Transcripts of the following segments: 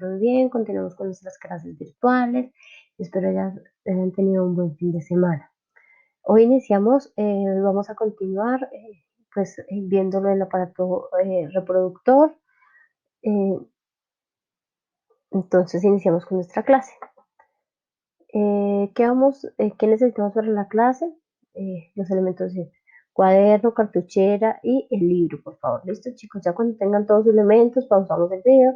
encuentren bien, continuamos con nuestras clases virtuales. Espero hayan tenido un buen fin de semana. Hoy iniciamos, vamos a continuar viéndolo en el aparato reproductor. Eh, entonces iniciamos con nuestra clase. ¿Qué necesitamos para la clase? Los elementos de cuaderno, cartuchera y el libro, por favor. ¿Listo, chicos? Ya cuando tengan todos los elementos, pausamos el video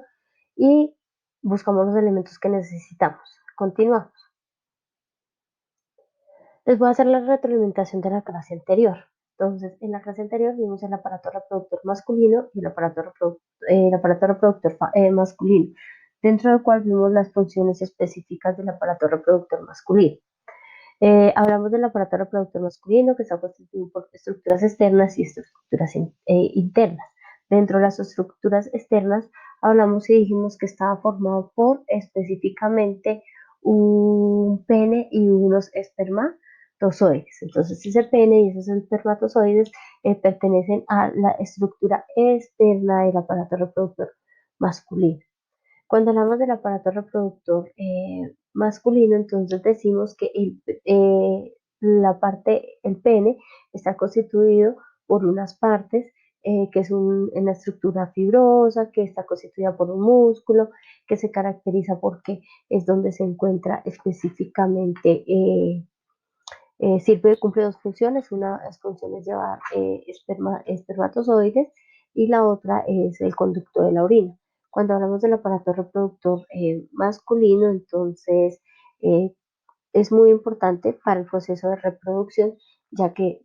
y buscamos los elementos que necesitamos. Continuamos. Les voy a hacer la retroalimentación de la clase anterior. Entonces, en la clase anterior vimos el aparato reproductor masculino y el aparato reproductor masculino, dentro del cual vimos las funciones específicas del aparato reproductor masculino. Hablamos del aparato reproductor masculino, que está constituido por estructuras externas y estructuras internas. Dentro de las estructuras externas hablamos y dijimos que estaba formado por específicamente un pene y unos espermatozoides. Entonces ese pene y esos espermatozoides pertenecen a la estructura externa del aparato reproductor masculino. Cuando hablamos del aparato reproductor masculino, entonces decimos que el pene está constituido por unas partes que es una estructura fibrosa, que está constituida por un músculo, que se caracteriza porque es donde se encuentra específicamente, cumple dos funciones. Una función es llevar espermatozoides y la otra es el conducto de la orina. Cuando hablamos del aparato reproductor masculino, entonces es muy importante para el proceso de reproducción, ya que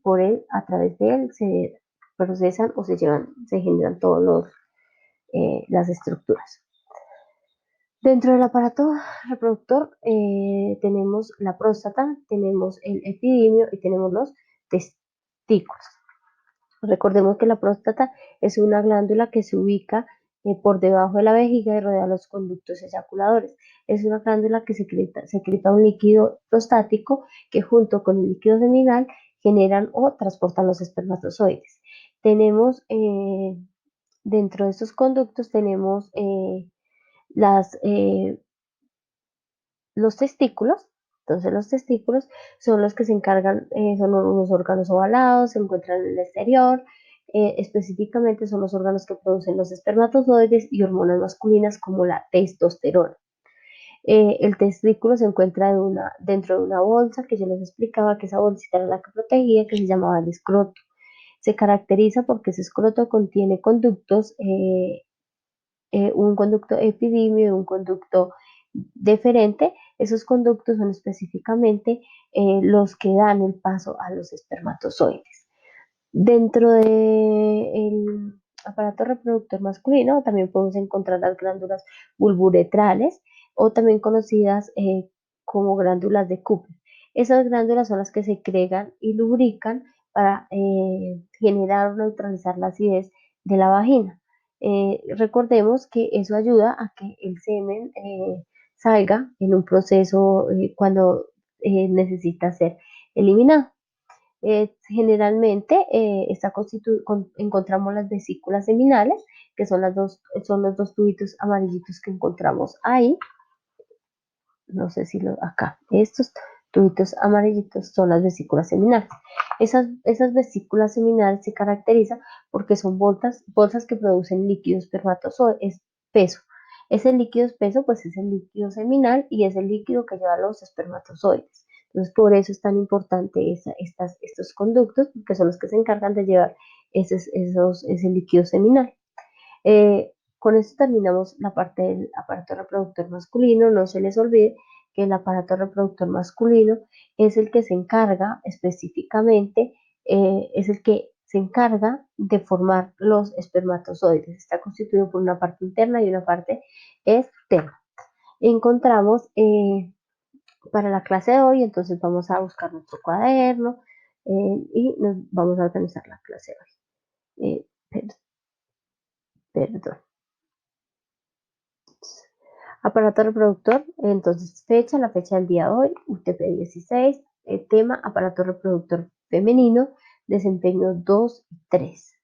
a través de él se procesan o se generan todas las estructuras. Dentro del aparato reproductor tenemos la próstata, tenemos el epidimio y tenemos los testículos. Recordemos que la próstata es una glándula que se ubica por debajo de la vejiga y rodea los conductos eyaculadores. Es una glándula que secreta un líquido prostático que junto con el líquido seminal generan o transportan los espermatozoides. Tenemos dentro de estos conductos tenemos los testículos. Entonces los testículos son los que se encargan, son unos órganos ovalados, se encuentran en el exterior, específicamente son los órganos que producen los espermatozoides y hormonas masculinas como la testosterona. El testículo se encuentra dentro de una bolsa que yo les explicaba, que esa bolsita era la que protegía, que se llamaba el escroto. Se caracteriza porque ese escroto contiene conductos, un conducto epidimio y un conducto deferente. Esos conductos son específicamente los que dan el paso a los espermatozoides. Dentro del aparato reproductor masculino también podemos encontrar las glándulas bulburetrales o también conocidas como glándulas de Cooper. Esas glándulas son las que secretan y lubrican para generar o neutralizar la acidez de la vagina. Recordemos que eso ayuda a que el semen salga en un proceso cuando necesita ser eliminado. Generalmente encontramos las vesículas seminales, que son los dos tubitos amarillitos que encontramos ahí. No sé si acá, estos tubitos amarillitos son las vesículas seminales. Esas vesículas seminales se caracterizan porque son bolsas que producen líquido espermatozoide espeso. Ese líquido espeso pues es el líquido seminal y es el líquido que lleva los espermatozoides. Entonces por eso es tan importante estos conductos, porque son los que se encargan de llevar ese líquido seminal. Con esto terminamos la parte del aparato reproductor masculino. No se les olvide que el aparato reproductor masculino es el que se encarga específicamente, es el que se encarga de formar los espermatozoides. Está constituido por una parte interna y una parte externa. Encontramos para la clase de hoy, entonces vamos a buscar nuestro cuaderno y nos vamos a organizar la clase de hoy. Perdón. Aparato reproductor, entonces la fecha del día de hoy, UTP 16, tema aparato reproductor femenino, desempeño 2 y 3.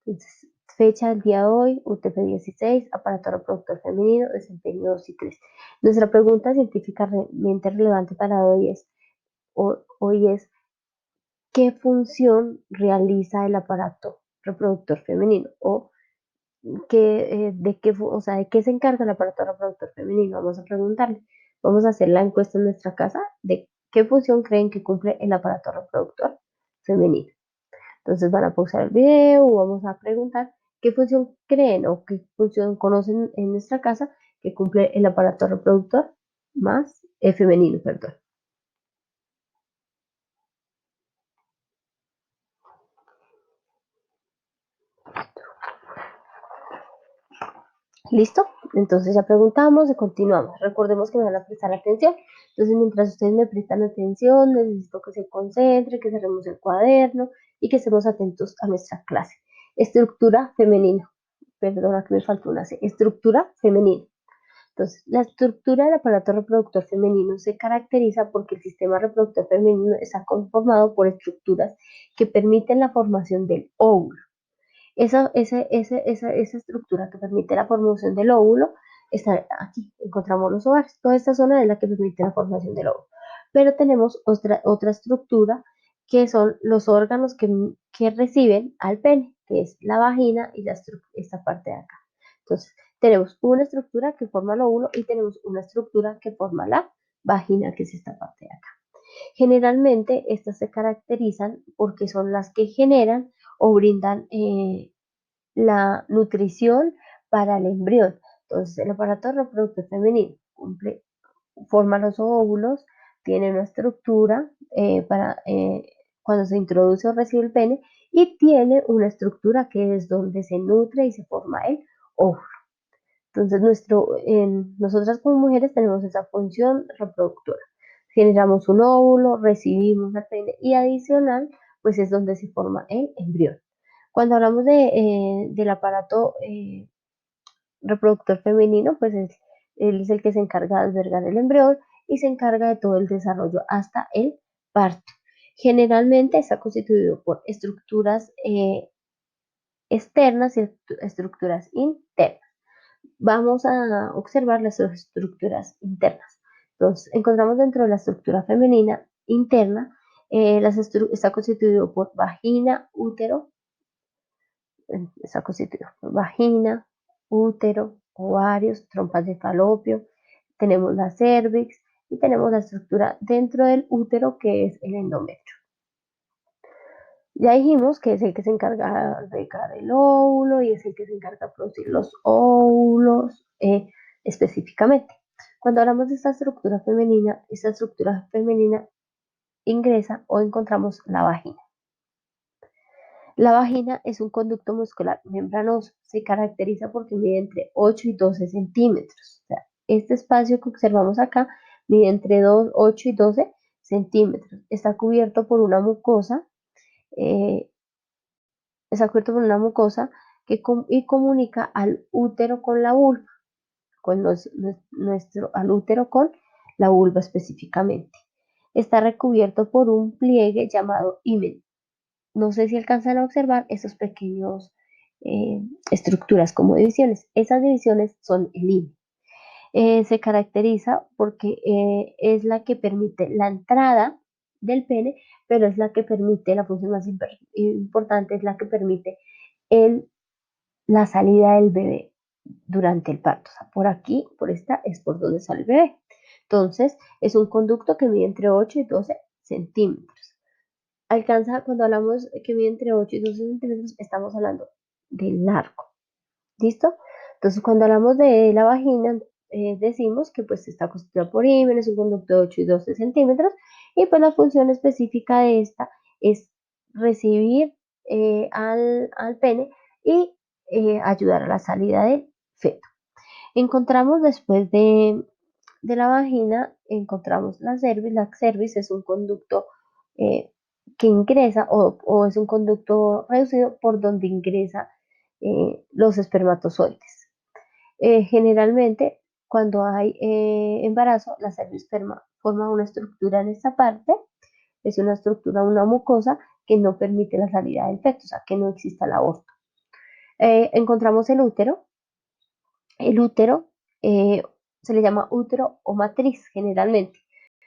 Entonces, Fecha del día de hoy, UTP 16, aparato reproductor femenino, desempeño 2 y 3. Nuestra pregunta científica realmente relevante para hoy es ¿qué función realiza el aparato reproductor femenino? O ¿de qué se encarga el aparato reproductor femenino? Vamos a preguntarle. Vamos a hacer la encuesta en nuestra casa de qué función creen que cumple el aparato reproductor femenino. Entonces van a pausar el video o vamos a preguntar qué función creen o qué función conocen en nuestra casa que cumple el aparato reproductor más femenino, perdón. ¿Listo? Entonces ya preguntamos y continuamos. Recordemos que me van a prestar atención. Entonces, mientras ustedes me prestan atención, necesito que se concentre, que cerremos el cuaderno y que estemos atentos a nuestra clase. Estructura femenina. Perdona que me faltó una C. Estructura femenina. Entonces, la estructura del aparato reproductor femenino se caracteriza porque el sistema reproductor femenino está conformado por estructuras que permiten la formación del óvulo. Esa estructura que permite la formación del óvulo está aquí, encontramos los ovarios. Toda esta zona es la que permite la formación del óvulo. Pero tenemos otra estructura que son los órganos que reciben al pene, que es la vagina y esta parte de acá. Entonces, tenemos una estructura que forma el óvulo y tenemos una estructura que forma la vagina, que es esta parte de acá. Generalmente, estas se caracterizan porque son las que generan o brindan la nutrición para el embrión. Entonces, el aparato reproductor femenino forma los óvulos, tiene una estructura para cuando se introduce o recibe el pene y tiene una estructura que es donde se nutre y se forma el óvulo. Entonces, nosotras como mujeres tenemos esa función reproductora. Generamos un óvulo, recibimos el pene y adicional, pues es donde se forma el embrión. Cuando hablamos del aparato reproductor femenino, pues él es el que se encarga de albergar el embrión y se encarga de todo el desarrollo hasta el parto. Generalmente está constituido por estructuras externas y estructuras internas. Vamos a observar las estructuras internas. Entonces, encontramos dentro de la estructura femenina interna, está constituido por vagina, útero, está constituido por vagina, útero, ovarios, trompas de falopio, tenemos la cervix y tenemos la estructura dentro del útero que es el endometrio. Ya dijimos que es el que se encarga de crear el óvulo y es el que se encarga de producir los óvulos específicamente. Cuando hablamos de esta estructura femenina ingresa o encontramos la vagina. La vagina es un conducto muscular membranoso. Se caracteriza porque mide entre 8 y 12 centímetros. O sea, este espacio que observamos acá mide entre 8 y 12 centímetros. Está cubierto por una mucosa. Está cubierto por una mucosa y comunica al útero con la vulva, al útero con la vulva específicamente. Está recubierto por un pliegue llamado himen. No sé si alcanzan a observar esos pequeños estructuras como divisiones. Esas divisiones son el himen. Se caracteriza porque es la que permite la entrada del pene, pero es la que permite, la función más importante es la que permite la salida del bebé durante el parto. O sea, por aquí, por esta, es por donde sale el bebé. Entonces, es un conducto que mide entre 8 y 12 centímetros. Cuando hablamos que mide entre 8 y 12 centímetros, estamos hablando del largo. ¿Listo? Entonces, cuando hablamos de la vagina, decimos que pues está constituida por himen, es un conducto de 8 y 12 centímetros, y pues la función específica de esta es recibir al pene y ayudar a la salida del feto. Encontramos después de la vagina, encontramos la cervix. La cervix es un conducto que ingresa o es un conducto reducido por donde ingresa los espermatozoides. Generalmente, cuando hay embarazo, la cervix forma una estructura en esta parte, es una estructura, una mucosa que no permite la salida del feto, o sea, que no exista el aborto. Encontramos el útero. El útero se le llama útero o matriz generalmente.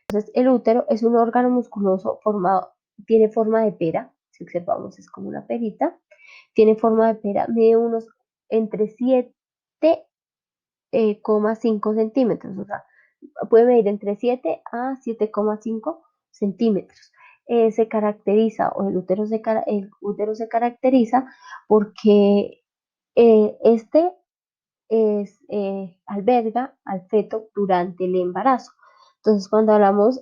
Entonces, el útero es un órgano musculoso formado, tiene forma de pera, si observamos es como una perita, tiene forma de pera, mide unos entre 7,5 centímetros, o sea, puede medir entre 7 a 7,5 centímetros. Se caracteriza, o el útero se caracteriza porque este alberga al feto durante el embarazo. Entonces, cuando hablamos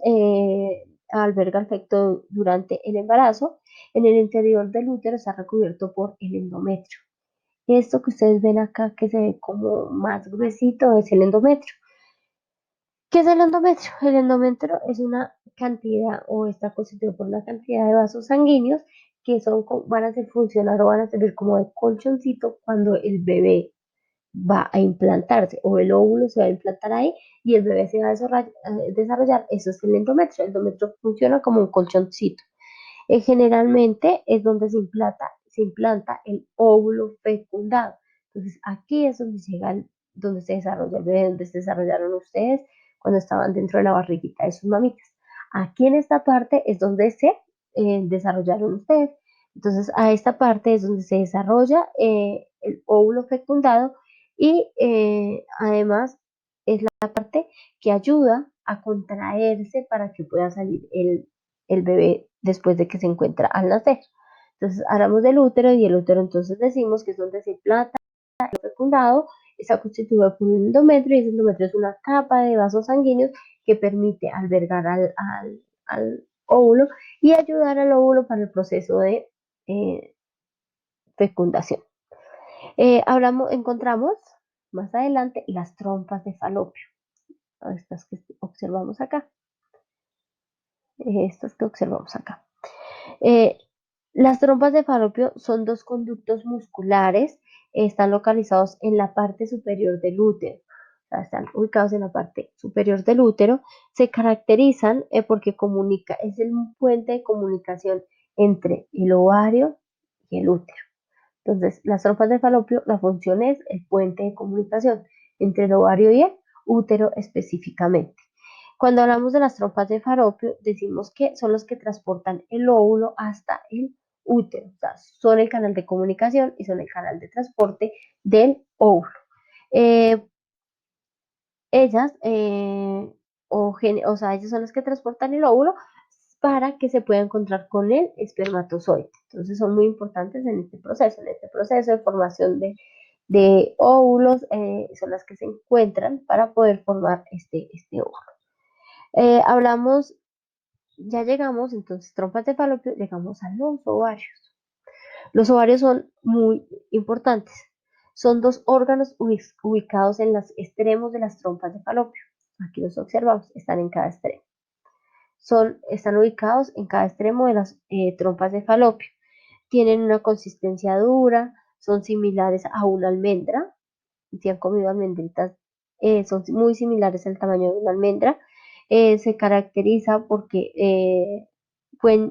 alberga al feto durante el embarazo, en el interior del útero está recubierto por el endometrio. Esto que ustedes ven acá que se ve como más gruesito es el endometrio. ¿Qué es el endometrio? El endometrio es una cantidad o está constituido por una cantidad de vasos sanguíneos que van a hacer funcionar o van a servir como de colchoncito cuando el bebé va a implantarse o el óvulo se va a implantar ahí y el bebé se va a desarrollar. Eso es el endometrio. El endometrio funciona como un colchoncito. Generalmente es donde se implanta el óvulo fecundado. Entonces aquí es donde donde se desarrolla el bebé, donde se desarrollaron ustedes cuando estaban dentro de la barriguita de sus mamitas. Aquí en esta parte es donde se desarrollaron ustedes. Entonces a esta parte es donde se desarrolla el óvulo fecundado y además es la parte que ayuda a contraerse para que pueda salir el bebé después de que se encuentra al nacer. Entonces hablamos del útero y el útero entonces decimos que es donde se implanta el fecundado, está constituido por un endometrio y ese endometrio es una capa de vasos sanguíneos que permite albergar al óvulo y ayudar al óvulo para el proceso de fecundación. Encontramos más adelante las trompas de falopio, estas que observamos acá. Estas que observamos acá. Eh, las trompas de falopio son dos conductos musculares, están localizados en la parte superior del útero, o sea, están ubicados en la parte superior del útero, se caracterizan porque es el puente de comunicación entre el ovario y el útero. Entonces, las trompas de falopio, la función es el puente de comunicación entre el ovario y el útero específicamente. Cuando hablamos de las trompas de falopio, decimos que son los que transportan el óvulo hasta el útero, o sea, son el canal de comunicación y son el canal de transporte del óvulo. Eh, ellas, ellas son las que transportan el óvulo para que se pueda encontrar con el espermatozoide. Entonces son muy importantes en este proceso de formación de óvulos, son las que se encuentran para poder formar este óvulo. Hablamos, ya llegamos, entonces, trompas de falopio, llegamos a los ovarios. Los ovarios son muy importantes. Son dos órganos ubicados en los extremos de las trompas de falopio. Aquí los observamos, están en cada extremo. Están ubicados en cada extremo de las trompas de falopio. Tienen una consistencia dura, son similares a una almendra. Si han comido almendritas, son muy similares al tamaño de una almendra. Se caracteriza porque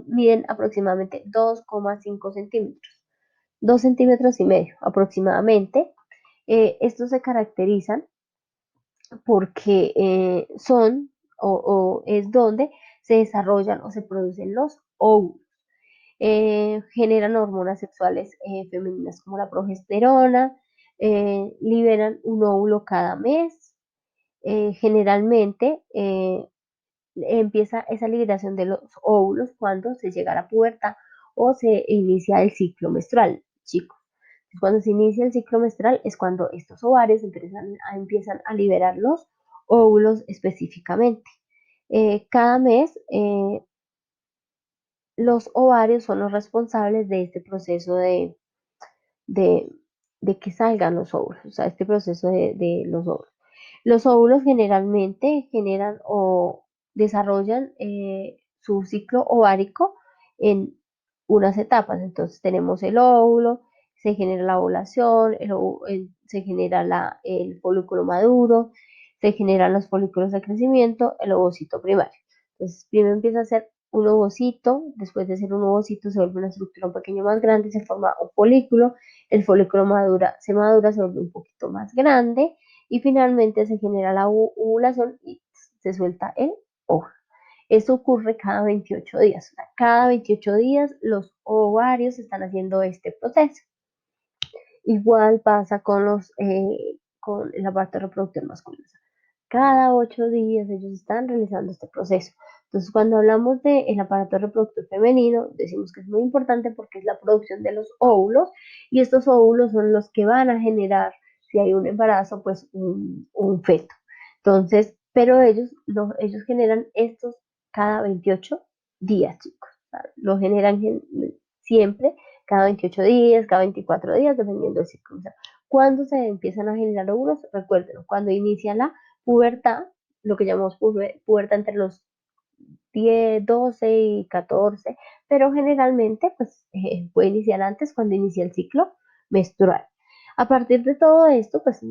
miden aproximadamente 2,5 centímetros, 2 centímetros y medio aproximadamente. Estos se caracterizan porque es donde se desarrollan o se producen los óvulos. Generan hormonas sexuales femeninas como la progesterona, liberan un óvulo cada mes. Generalmente empieza esa liberación de los óvulos cuando se llega a la pubertad o se inicia el ciclo menstrual, chicos. Cuando se inicia el ciclo menstrual es cuando estos ovarios empiezan a liberar los óvulos específicamente. Cada mes los ovarios son los responsables de este proceso de, de que salgan los óvulos, o sea, este proceso de los óvulos. Los óvulos generalmente generan o desarrollan su ciclo ovárico en unas etapas. Entonces tenemos el óvulo, se genera la ovulación, se genera el folículo maduro, se generan los folículos de crecimiento, el ovocito primario. Entonces primero empieza a ser un ovocito, después de ser un ovocito se vuelve una estructura un pequeño más grande, se forma un folículo, el folículo se madura, se vuelve un poquito más grande y finalmente se genera la ovulación y se suelta el óvulo. Esto ocurre cada 28 días. O sea, cada 28 días los ovarios están haciendo este proceso. Igual pasa con el aparato reproductor masculino. Cada 8 días ellos están realizando este proceso. Entonces, cuando hablamos del aparato reproductor femenino, decimos que es muy importante porque es la producción de los óvulos y estos óvulos son los que van a generar, si hay un embarazo, pues un feto. Entonces, pero ellos generan estos cada 28 días, chicos. Lo generan siempre, cada 28 días, cada 24 días, dependiendo del ciclo. O sea, cuando se empiezan a generar óvulos, recuerden, cuando inicia la pubertad, lo que llamamos pubertad entre los 10, 12 y 14, pero generalmente pues puede iniciar antes cuando inicia el ciclo menstrual. A partir de todo esto, pues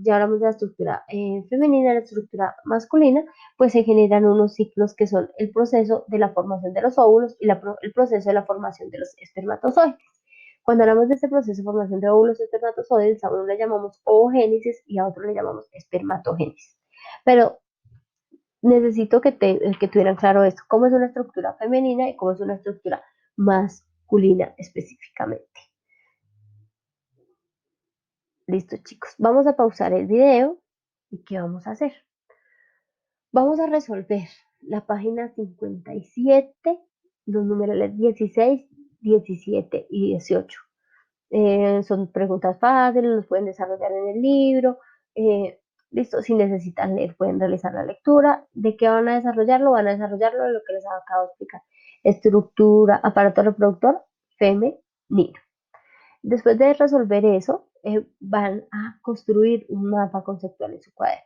ya hablamos de la estructura femenina, la estructura masculina, pues se generan unos ciclos que son el proceso de la formación de los óvulos y el proceso de la formación de los espermatozoides. Cuando hablamos de este proceso de formación de óvulos y espermatozoides, a uno le llamamos ovogénesis y a otro le llamamos espermatogénesis. Pero necesito que tuvieran claro esto, cómo es una estructura femenina y cómo es una estructura masculina específicamente. Listo, chicos. Vamos a pausar el video y ¿qué vamos a hacer? Vamos a resolver la página 57, los números 16, 17 y 18. Son preguntas fáciles, los pueden desarrollar en el libro. Listo, si necesitan leer, pueden realizar la lectura. ¿De qué van a desarrollarlo? Van a desarrollarlo de lo que les acabo de explicar. Estructura, aparato reproductor femenino. Después de resolver eso, van a construir un mapa conceptual en su cuaderno.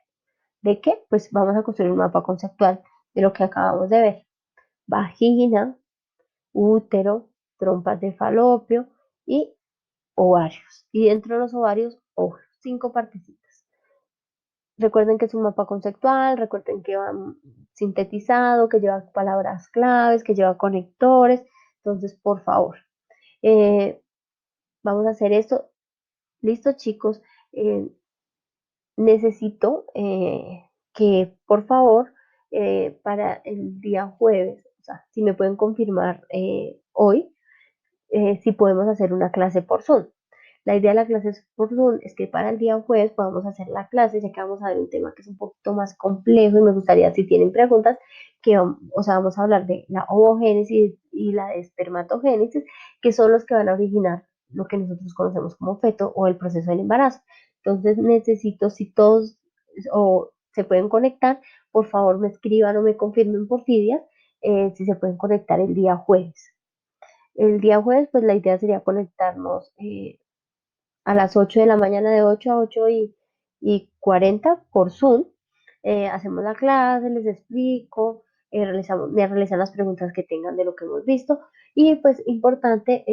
¿De qué? Pues vamos a construir un mapa conceptual de lo que acabamos de ver. Vagina, útero, trompas de falopio y ovarios. Y dentro de los ovarios, óvulos. 5 partecitas. Recuerden que es un mapa conceptual, recuerden que va sintetizado, que lleva palabras claves, que lleva conectores. Entonces, por favor, eh, vamos a hacer esto. Listo, chicos. Necesito que, por favor, para el día jueves, o sea, si me pueden confirmar hoy, si podemos hacer una clase por Zoom. La idea de la clase por Zoom es que para el día jueves podamos hacer la clase, ya que vamos a ver un tema que es un poquito más complejo y me gustaría, si tienen preguntas, o sea, vamos a hablar de la ovogénesis y la de espermatogénesis, que son los que van a originar lo que nosotros conocemos como feto o el proceso del embarazo. Entonces necesito, si todos o se pueden conectar, por favor me escriban o me confirmen por Tidia si se pueden conectar el día jueves. El día jueves, pues la idea sería conectarnos a las 8 de la mañana, de 8 a 8 y 40 por Zoom. Hacemos la clase, les explico, me realizan las preguntas que tengan de lo que hemos visto y pues importante,